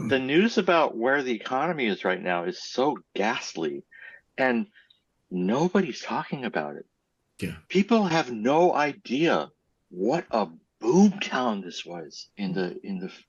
The news about where the economy is right now is so ghastly, and nobody's talking about it. Yeah. People have no idea what a boomtown this was in the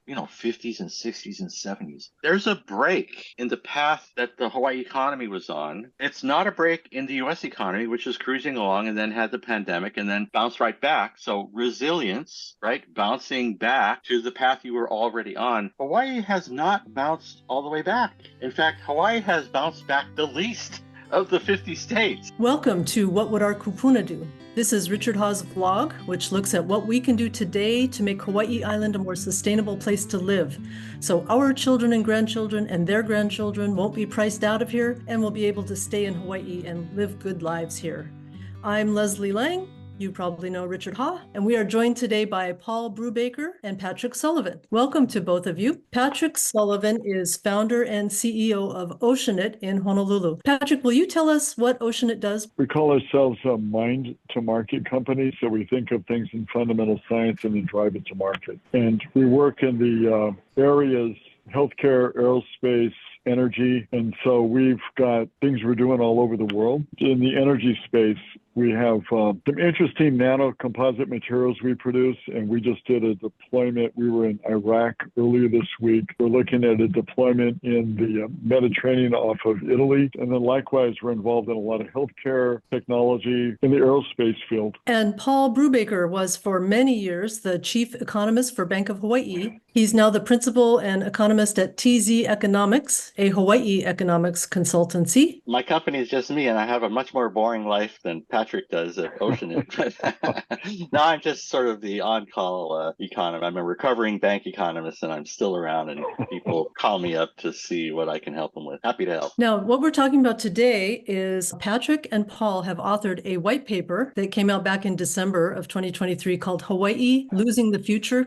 50s and 60s and 70s. There's a break in the path that the Hawaii economy was on. It's not a break in the US economy, which is cruising along and then had the pandemic and then bounced right back. So resilience, right? Bouncing back to the path you were already on. Hawaii has not bounced all the way back. In fact, Hawaii has bounced back the least of the 50 states. Welcome to What Would Our Kupuna Do? This is Richard Haw's vlog, which looks at what we can do today to make Hawaii Island a more sustainable place to live. So our children and grandchildren and their grandchildren won't be priced out of here and will be able to stay in Hawaii and live good lives here. I'm Leslie Lang. You probably know Richard Haw, and we are joined today by Paul Brewbaker and Patrick Sullivan. Welcome to both of you. Patrick Sullivan is founder and CEO of Oceanit in Honolulu. Patrick, will you tell us what Oceanit does? We call ourselves a mind-to-market company, so we think of things in fundamental science and then drive it to market. And we work in the areas healthcare, aerospace, energy, and so we've got things we're doing all over the world. In the energy space, we have some interesting nano composite materials we produce, and we just did a deployment. We were in Iraq earlier this week. We're looking at a deployment in the Mediterranean off of Italy. And then likewise, we're involved in a lot of healthcare technology in the aerospace field. And Paul Brewbaker was for many years the chief economist for Bank of Hawaii. He's now the principal and economist at TZ Economics, a Hawaii economics consultancy. My company is just me, and I have a much more boring life than Patrick does at Oceanit. Now I'm just sort of the on-call economist. I'm a recovering bank economist, and I'm still around, and people call me up to see what I can help them with. Happy to help. Now, what we're talking about today is Patrick and Paul have authored a white paper that came out back in December of 2023 called Hawaii Losing the Future, ?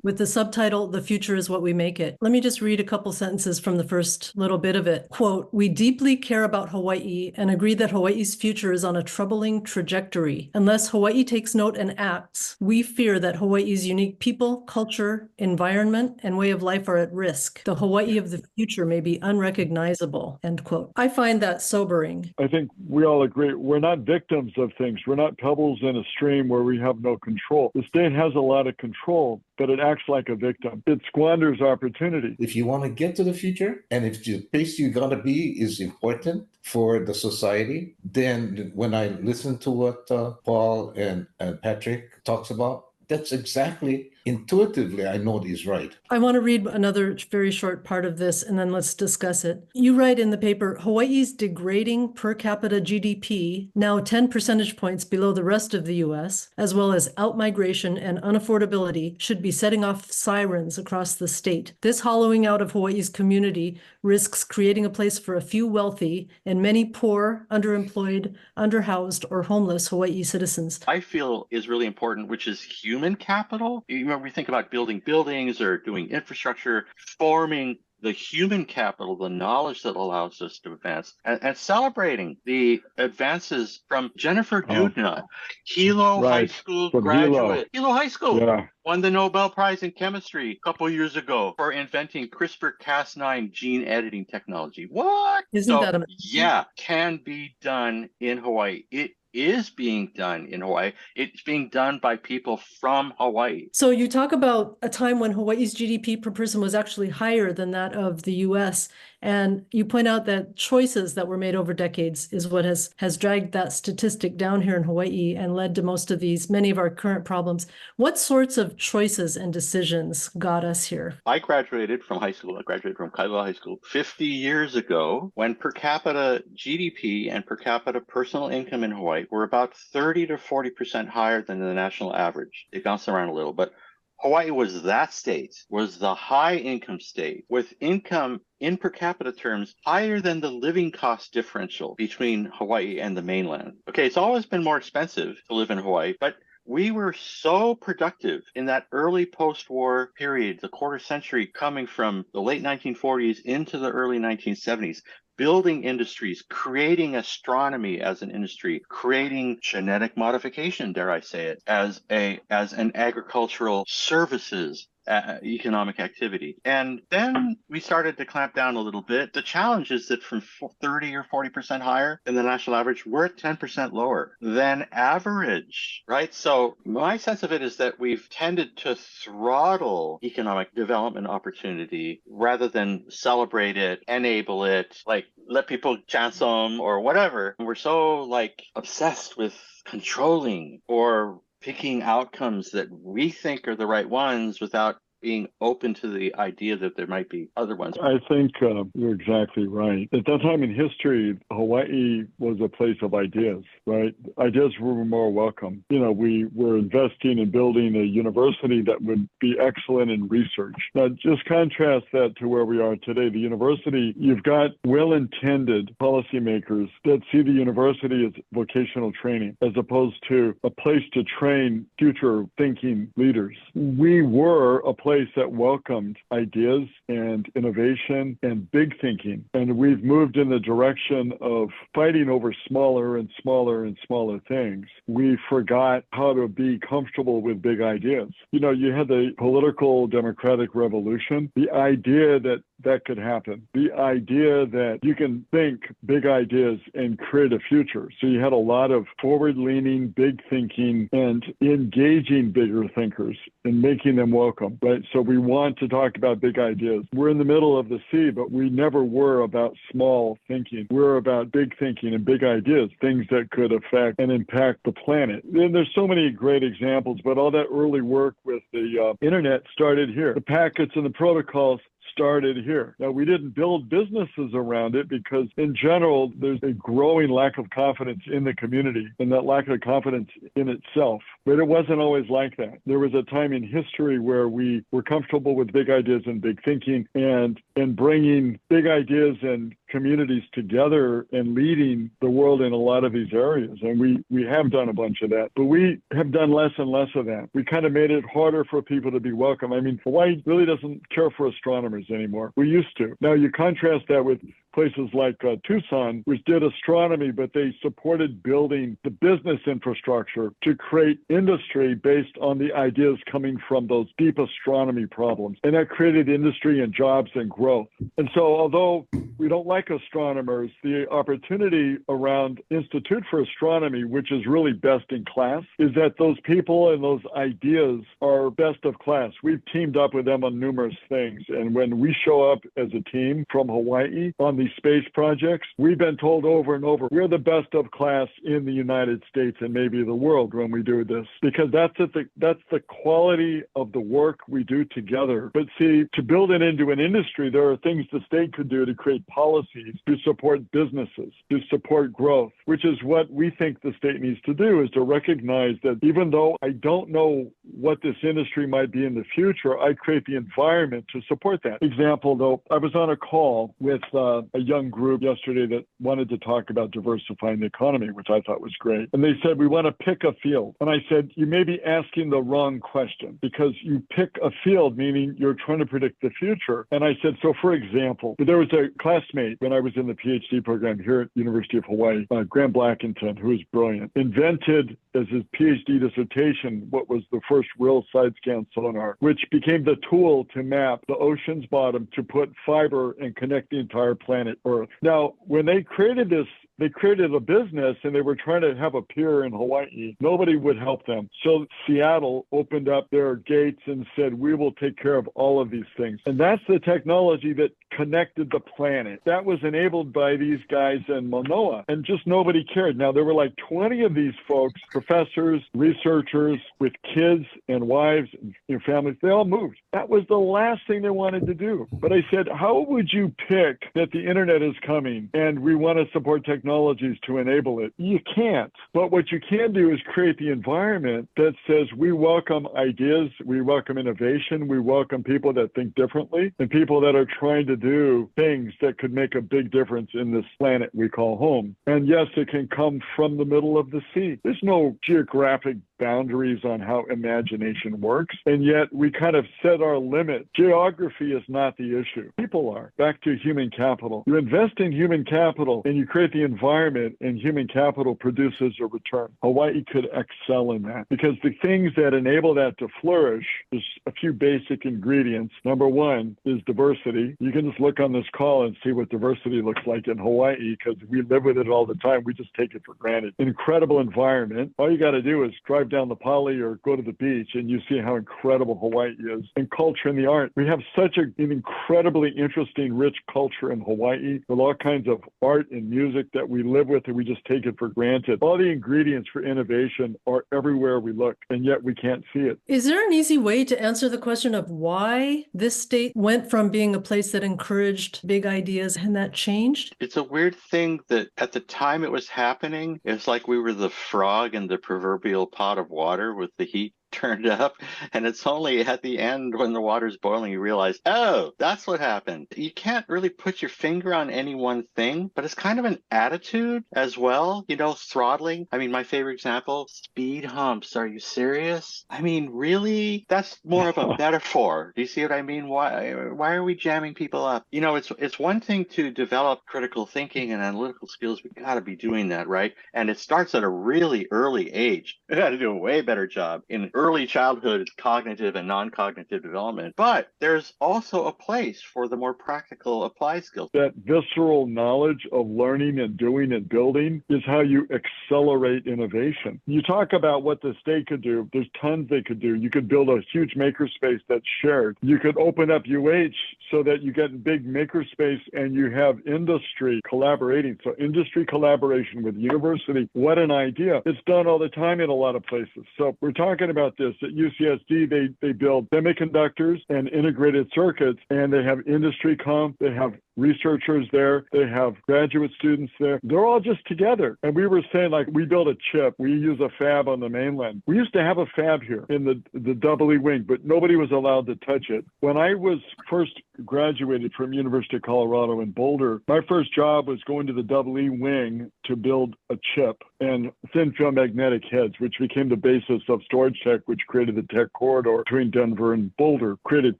With the subtitle, The Future is What We Make It. Let me just read a couple sentences from the first little bit of it. Quote, "We deeply care about Hawaii and agree that Hawaii's future is on a troubling trajectory. Unless Hawaii takes note and acts, we fear that Hawaii's unique people, culture, environment, and way of life are at risk. The Hawaii of the future may be unrecognizable." End quote. I find that sobering. I think we all agree we're not victims of things. We're not pebbles in a stream where we have no control. The state has a lot of control, but it acts like a victim. It squanders opportunity. If you want to get to the future, and if the place you're going to be is important for the society, then when I listen to what Paul and Patrick talks about, that's exactly intuitively, I know he's right. I want to read another very short part of this, and then let's discuss it. You write in the paper, Hawaii's degrading per capita GDP, now 10 percentage points below the rest of the U.S., as well as outmigration and unaffordability, should be setting off sirens across the state. This hollowing out of Hawaii's community risks creating a place for a few wealthy and many poor, underemployed, underhoused, or homeless Hawaii citizens. I feel is really important, which is human capital. You remember, we think about building buildings or doing infrastructure, forming the human capital, the knowledge that allows us to advance, and celebrating the advances from Jennifer Doudna, Hilo High School graduate. Hilo High School won the Nobel Prize in Chemistry a couple years ago for inventing CRISPR-Cas9 gene editing technology. What? Isn't that amazing? Yeah, can be done in Hawaii. It is being done in Hawaii. It's being done by people from Hawaii. So you talk about a time when Hawaii's GDP per person was actually higher than that of the US. And you point out that choices that were made over decades is what has dragged that statistic down here in Hawaii and led to many of our current problems. What sorts of choices and decisions got us here? I graduated from high school. I graduated from Kailua High School 50 years ago, when per capita GDP and per capita personal income in Hawaii were about 30 to 40% higher than the national average. They bounced around a little, but Hawaii was that state, was the high income state with income in per capita terms higher than the living cost differential between Hawaii and the mainland. Okay, it's always been more expensive to live in Hawaii, but we were so productive in that early post-war period, the quarter century coming from the late 1940s into the early 1970s. Building industries, creating astronomy as an industry, creating genetic modification, dare I say it, as an agricultural services economic activity. And then we started to clamp down a little bit. The challenge is that from 30 or 40% higher than the national average, we're at 10% lower than average, right? So my sense of it is that we've tended to throttle economic development opportunity rather than celebrate it, enable it, like let people chance them or whatever. We're so like obsessed with controlling or picking outcomes that we think are the right ones without being open to the idea that there might be other ones. I think you're exactly right. At that time in history, Hawaii was a place of ideas, right? Ideas were more welcome. You know, we were investing in building a university that would be excellent in research. Now, just contrast that to where we are today. The university, you've got well-intended policymakers that see the university as vocational training, as opposed to a place to train future thinking leaders. We were a place that welcomed ideas and innovation and big thinking. And we've moved in the direction of fighting over smaller and smaller and smaller things. We forgot how to be comfortable with big ideas. You know, you had the political democratic revolution, the idea that that could happen, the idea that you can think big ideas and create a future. So you had a lot of forward-leaning, big thinking, and engaging bigger thinkers and making them welcome, right? So we want to talk about big ideas. We're in the middle of the sea, but we never were about small thinking. We're about big thinking and big ideas, things that could affect and impact the planet. And there's so many great examples, but all that early work with the internet started here. The packets and the protocols started here. Now, we didn't build businesses around it because, in general, there's a growing lack of confidence in the community and that lack of confidence in itself. But it wasn't always like that. There was a time in history where we were comfortable with big ideas and big thinking and bringing big ideas and communities together and leading the world in a lot of these areas. And we have done a bunch of that, but we have done less and less of that. We kind of made it harder for people to be welcome. I mean, Hawaii really doesn't care for astronomers anymore. We used to. Now you contrast that with places like Tucson, which did astronomy, but they supported building the business infrastructure to create industry based on the ideas coming from those deep astronomy problems. And that created industry and jobs and growth. And so although we don't like astronomers, the opportunity around Institute for Astronomy, which is really best in class, is that those people and those ideas are best of class. We've teamed up with them on numerous things. And when we show up as a team from Hawaii on these space projects, we've been told over and over, we're the best of class in the United States and maybe the world when we do this, because that's the quality of the work we do together. But see, to build it into an industry, there are things the state could do to create policies to support businesses, to support growth, which is what we think the state needs to do, is to recognize that even though I don't know what this industry might be in the future, I create the environment to support that. Example, though, I was on a call with a young group yesterday that wanted to talk about diversifying the economy, which I thought was great. And they said, we want to pick a field. And I said, you may be asking the wrong question, because you pick a field, meaning you're trying to predict the future. And I said, so for example, there was a classmate when I was in the PhD program here at University of Hawaii, Graham Blackington, who is brilliant, invented as his PhD dissertation what was the first real side-scan sonar, which became the tool to map the ocean's bottom to put fiber and connect the entire planet Earth. Now, when they created this, they created a business and they were trying to have a pier in Hawaii. Nobody would help them. So Seattle opened up their gates and said, we will take care of all of these things. And that's the technology that connected the planet. That was enabled by these guys in Manoa, and just nobody cared. Now, there were like 20 of these folks, professors, researchers with kids and wives and families. They all moved. That was the last thing they wanted to do. But I said, how would you pick that the internet is coming and we want to support technologies to enable it? You can't. But what you can do is create the environment that says we welcome ideas, we welcome innovation, we welcome people that think differently, and people that are trying to do things that could make a big difference in this planet we call home. And yes, it can come from the middle of the sea. There's no geographic boundaries on how imagination works, and yet we kind of set our limit. Geography is not the issue. People are. Back to human capital. You invest in human capital and you create the environment environment and human capital produces a return. Hawaii could excel in that because the things that enable that to flourish is a few basic ingredients. Number one is diversity. You can just look on this call and see what diversity looks like in Hawaii because we live with it all the time. We just take it for granted. Incredible environment. All you got to do is drive down the Pali or go to the beach and you see how incredible Hawaii is. And culture and the art. We have such an incredibly interesting, rich culture in Hawaii with all kinds of art and music that we live with and we just take it for granted. All the ingredients for innovation are everywhere we look, and yet we can't see it. Is there an easy way to answer the question of why this state went from being a place that encouraged big ideas and that changed? It's a weird thing that at the time it was happening, it's like we were the frog in the proverbial pot of water with the heat turned up, and it's only at the end when the water's boiling you realize, oh, that's what happened. You can't really put your finger on any one thing, but it's kind of an attitude as well. You know, throttling. I mean, my favorite example, speed humps. Are you serious? I mean, really? That's more of a metaphor. Do you see what I mean? Why are we jamming people up? You know, it's one thing to develop critical thinking and analytical skills. We got to be doing that, right? And it starts at a really early age. We got to do a way better job in early childhood cognitive and non-cognitive development. But there's also a place for the more practical applied skills. That visceral knowledge of learning and doing and building is how you accelerate innovation. You talk about what the state could do. There's tons they could do. You could build a huge makerspace that's shared. You could open up UH so that you get big makerspace and you have industry collaborating. So industry collaboration with university. What an idea. It's done all the time in a lot of places. So we're talking about this. At UCSD, they build semiconductors and integrated circuits, and they have industry comp, they have researchers there, they have graduate students there. They're all just together. And we were saying, like, we build a chip, we use a fab on the mainland. We used to have a fab here in the Double E wing, but nobody was allowed to touch it. When I was first graduated from University of Colorado in Boulder, my first job was going to the Double E wing to build a chip and thin film magnetic heads, which became the basis of Storage Tech, which created the tech corridor between Denver and Boulder, created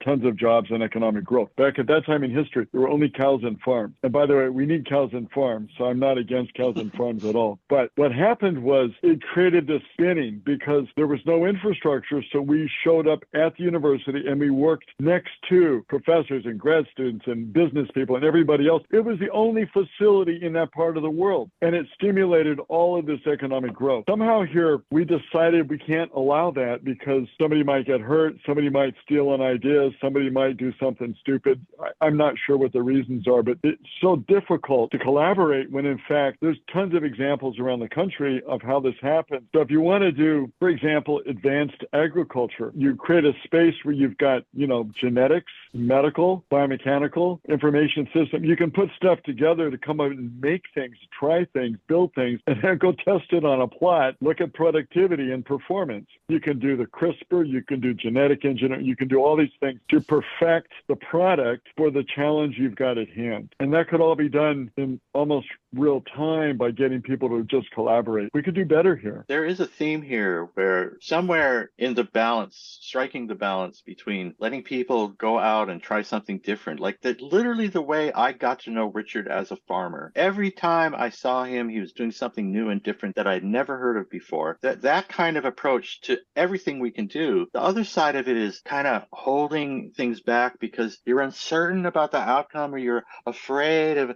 tons of jobs and economic growth. Back at that time in history, there were only cows and farms. And by the way, we need cows and farms, so I'm not against cows and farms at all. But what happened was it created this spinning because there was no infrastructure, so we showed up at the university and we worked next to professors and grad students and business people and everybody else. It was the only facility in that part of the world, and it stimulated all of this economic growth. Somehow here, we decided we can't allow that because somebody might get hurt, somebody might steal an idea, somebody might do something stupid. I'm not sure what the reasons are, but it's so difficult to collaborate when, in fact, there's tons of examples around the country of how this happens. So if you want to do, for example, advanced agriculture, you create a space where you've got, genetics, medical, biomechanical, information system. You can put stuff together to come out and make things, try things, build things, and then go test it on a plot, look at productivity and performance. You can do the CRISPR, you can do genetic engineering, you can do all these things to perfect the product for the challenge you've got at hand. And that could all be done in almost real time by getting people to just collaborate. We could do better here. There is a theme here where somewhere in the balance, striking the balance between letting people go out and try something different, like that, literally the way I got to know Richard as a farmer. Every time I saw him, he was doing something new and different that I'd never heard of before. That kind of approach to everything we can do. The other side of it is kind of holding things back because you're uncertain about the outcome or you're afraid of,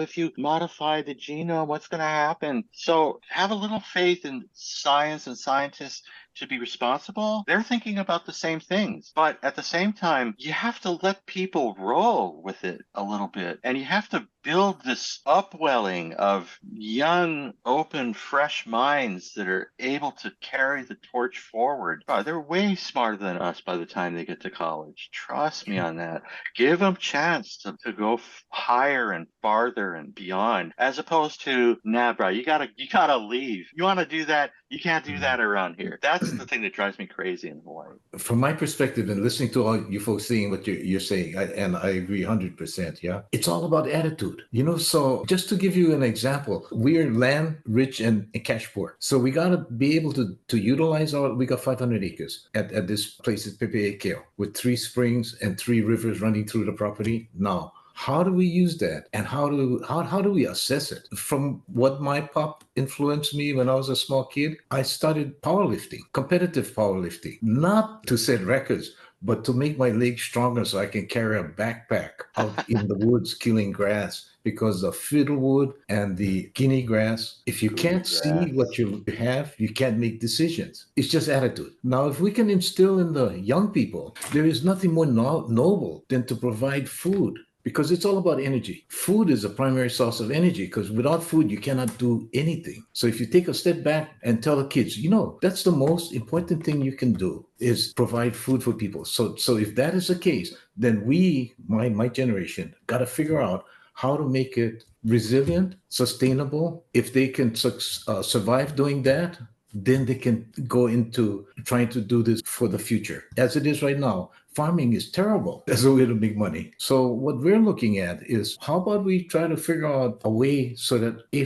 if you modify the genome, what's going to happen? So have a little faith in science and scientists to be responsible. They're thinking about the same things. But at the same time, you have to let people roll with it a little bit. And you have to build this upwelling of young, open, fresh minds that are able to carry the torch forward. They're way smarter than us by the time they get to college. Trust me on that. Give them a chance to go higher and farther and beyond, as opposed to, nah, bro, you gotta leave. You want to do that? You can't do that around here. That's the thing that drives me crazy in Hawaii. From my perspective and listening to all you folks saying what you're saying, and I agree 100%, yeah? It's all about attitude, So just to give you an example, we're land rich and cash poor. So we got to be able to utilize we got 500 acres at this place at Pepe'ekeo with 3 springs and 3 rivers running through the property. Now, How do we use that? And how do we assess it? From what my pop influenced me when I was a small kid, I started powerlifting, competitive powerlifting, not to set records, but to make my legs stronger so I can carry a backpack out in the woods killing grass, because the fiddlewood and the guinea grass, if you can't see what you have, you can't make decisions. It's just attitude. Now, if we can instill in the young people, there is nothing more noble than to provide food, because it's all about energy. Food is a primary source of energy, because without food, you cannot do anything. So if you take a step back and tell the kids, that's the most important thing you can do, is provide food for people. So if that is the case, then we, my generation, got to figure out how to make it resilient, sustainable. If they can survive doing that, then they can go into trying to do this for the future. As it is right now, farming is terrible as a way to make money. So what we're looking at is, how about we try to figure out a way so that a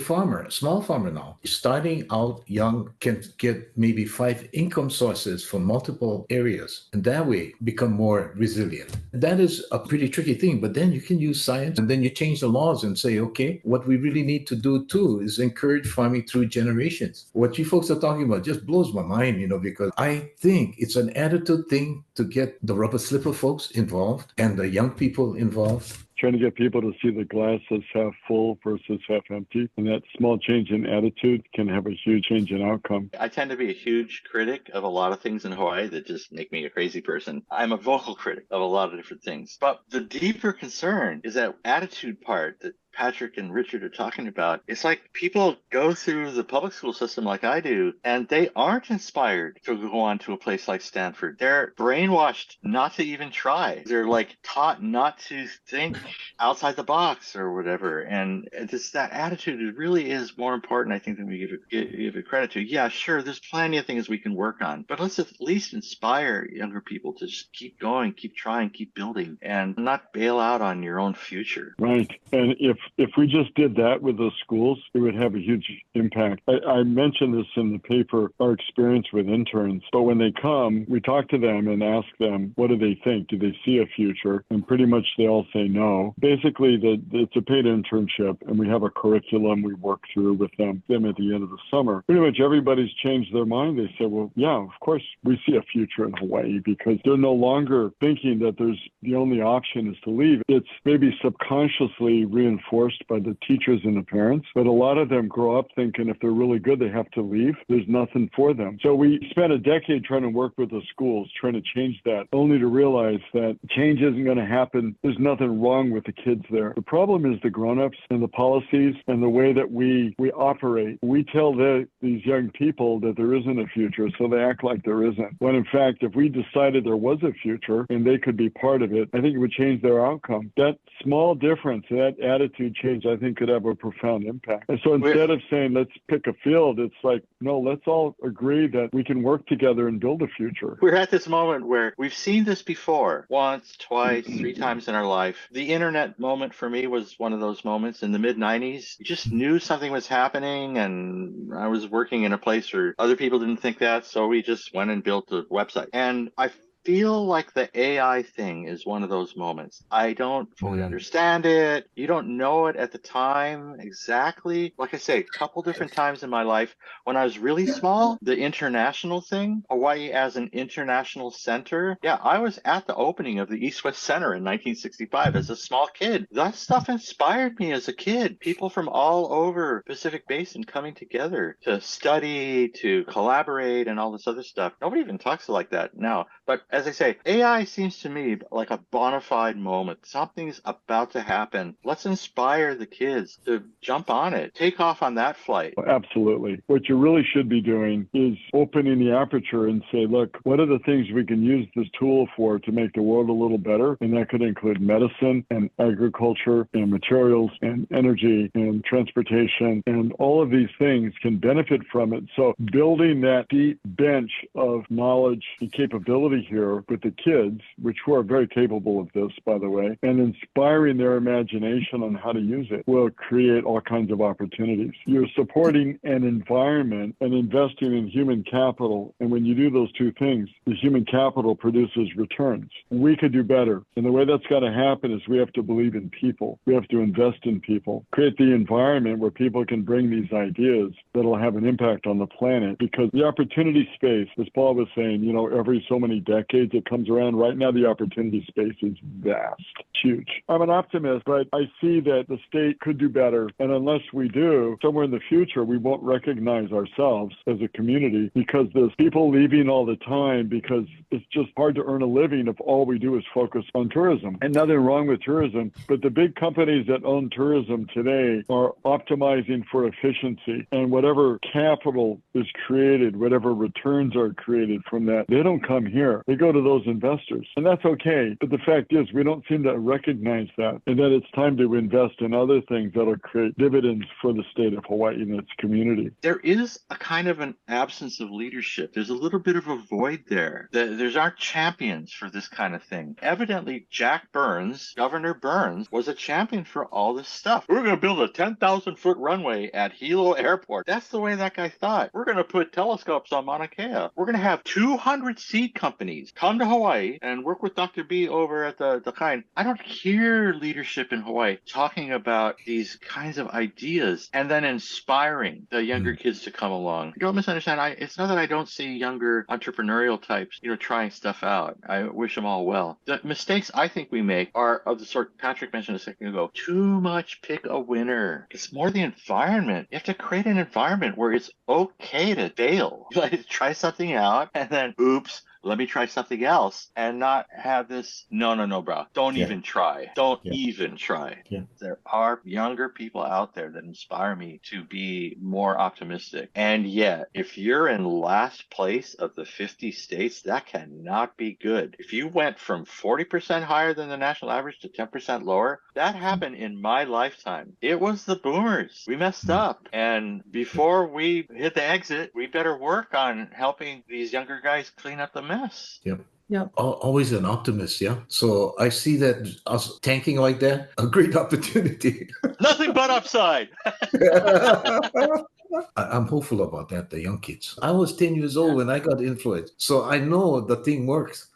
small farmer now, starting out young, can get maybe 5 income sources from multiple areas, and that way become more resilient. That is a pretty tricky thing, but then you can use science, and then you change the laws and say, okay, what we really need to do too is encourage farming through generations. What you folks are talking about just blows my mind, because I think it's an attitude thing to get the rubber slipper folks involved and the young people involved. Trying to get people to see the glass as half full versus half empty. And that small change in attitude can have a huge change in outcome. I tend to be a huge critic of a lot of things in Hawaii that just make me a crazy person. I'm a vocal critic of a lot of different things. But the deeper concern is that attitude part that Patrick and Richard are talking about. It's like people go through the public school system like I do, and they aren't inspired to go on to a place like Stanford. They're brainwashed not to even try. They're like taught not to think outside the box or whatever. And just that attitude really is more important, I think, than we give it credit to. Yeah, sure, there's plenty of things we can work on, but let's at least inspire younger people to just keep going, keep trying, keep building, and not bail out on your own future. Right. And if we just did that with the schools, it would have a huge impact. I mentioned this in the paper, our experience with interns. But when they come, we talk to them and ask them, what do they think? Do they see a future? And pretty much they all say no. Basically, it's a paid internship, and we have a curriculum we work through with them at the end of the summer. Pretty much everybody's changed their mind. They say, well, yeah, of course we see a future in Hawaii, because they're no longer thinking that the only option is to leave. It's maybe subconsciously reinforced by the teachers and the parents, but a lot of them grow up thinking if they're really good, they have to leave. There's nothing for them. So we spent a decade trying to work with the schools, trying to change that, only to realize that change isn't going to happen. There's nothing wrong with the kids there. The problem is the grown-ups and the policies and the way that we operate. We tell these young people that there isn't a future, so they act like there isn't. When in fact, if we decided there was a future and they could be part of it, I think it would change their outcome. That small difference, that attitude change, I think could have a profound impact. And so instead of saying, let's pick a field, it's like, no, let's all agree that we can work together and build a future. We're at this moment where we've seen this before, once, twice, 3 times in our life. The internet moment for me was one of those moments in the mid-90s. You just knew something was happening, and I was working in a place where other people didn't think that, so we just went and built a website. And I feel like the AI thing is one of those moments. I don't fully understand it. You don't know it at the time exactly. Like I say, a couple different times in my life, when I was really small, the international thing, Hawaii as an international center. Yeah, I was at the opening of the East-West Center in 1965 as a small kid. That stuff inspired me as a kid. People from all over Pacific Basin coming together to study, to collaborate, and all this other stuff. Nobody even talks like that now. But as I say, AI seems to me like a bona fide moment. Something's about to happen. Let's inspire the kids to jump on it, take off on that flight. Absolutely. What you really should be doing is opening the aperture and say, look, what are the things we can use this tool for to make the world a little better? And that could include medicine and agriculture and materials and energy and transportation. And all of these things can benefit from it. So building that deep bench of knowledge and capability here here with the kids, which who are very capable of this, by the way, and inspiring their imagination on how to use it will create all kinds of opportunities. You're supporting an environment and investing in human capital. And when you do those two things, the human capital produces returns. We could do better. And the way that's got to happen is we have to believe in people. We have to invest in people, create the environment where people can bring these ideas that'll have an impact on the planet. Because the opportunity space, as Paul was saying, every so many decades it comes around. Right now, the opportunity space is vast, huge. I'm an optimist, but I see that the state could do better. And unless we do, somewhere in the future, we won't recognize ourselves as a community because there's people leaving all the time because it's just hard to earn a living if all we do is focus on tourism. And nothing wrong with tourism, but the big companies that own tourism today are optimizing for efficiency. And whatever capital is created, whatever returns are created from that, they don't come here. They go to those investors. And that's okay. But the fact is, we don't seem to recognize that, and that it's time to invest in other things that'll create dividends for the state of Hawaii and its community. There is a kind of an absence of leadership. There's a little bit of a void there. There's our champions for this kind of thing. Evidently, Jack Burns, Governor Burns, was a champion for all this stuff. We're going to build a 10,000-foot runway at Hilo Airport. That's the way that guy thought. We're going to put telescopes on Mauna Kea. We're going to have 200 seed companies come to Hawaii and work with Dr. B over at the Kind. I don't hear leadership in Hawaii talking about these kinds of ideas and then inspiring the younger kids to come along. Don't misunderstand. It's not that I don't see younger entrepreneurial types, trying stuff out. I wish them all well. The mistakes I think we make are of the sort Patrick mentioned a second ago. Too much pick a winner. It's more the environment. You have to create an environment where it's okay to fail. Like, try something out and then, oops, let me try something else, and not have this, no, bro. Don't even try. Don't even try. Yeah. There are younger people out there that inspire me to be more optimistic. And yet, if you're in last place of the 50 states, that cannot be good. If you went from 40% higher than the national average to 10% lower, that happened in my lifetime. It was the boomers. We messed up. And before we hit the exit, we better work on helping these younger guys clean up the mess. Yep. Always an optimist, yeah. So I see that us tanking like that, a great opportunity. Nothing but upside. I'm hopeful about that, the young kids. I was 10 years old when I got influenced. So I know the thing works.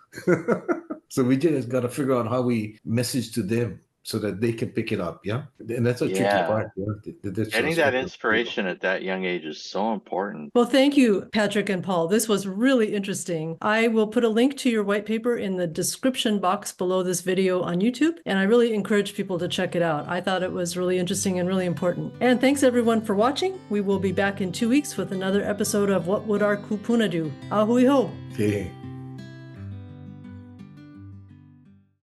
So we just got to figure out how we message to them so that they can pick it up, yeah? And that's a tricky part. Yeah? Getting that inspiration at that young age is so important. Well, thank you, Patrick and Paul. This was really interesting. I will put a link to your white paper in the description box below this video on YouTube, and I really encourage people to check it out. I thought it was really interesting and really important. And thanks everyone for watching. We will be back in 2 weeks with another episode of What Would Our Kupuna Do? Ahui ho! Okay.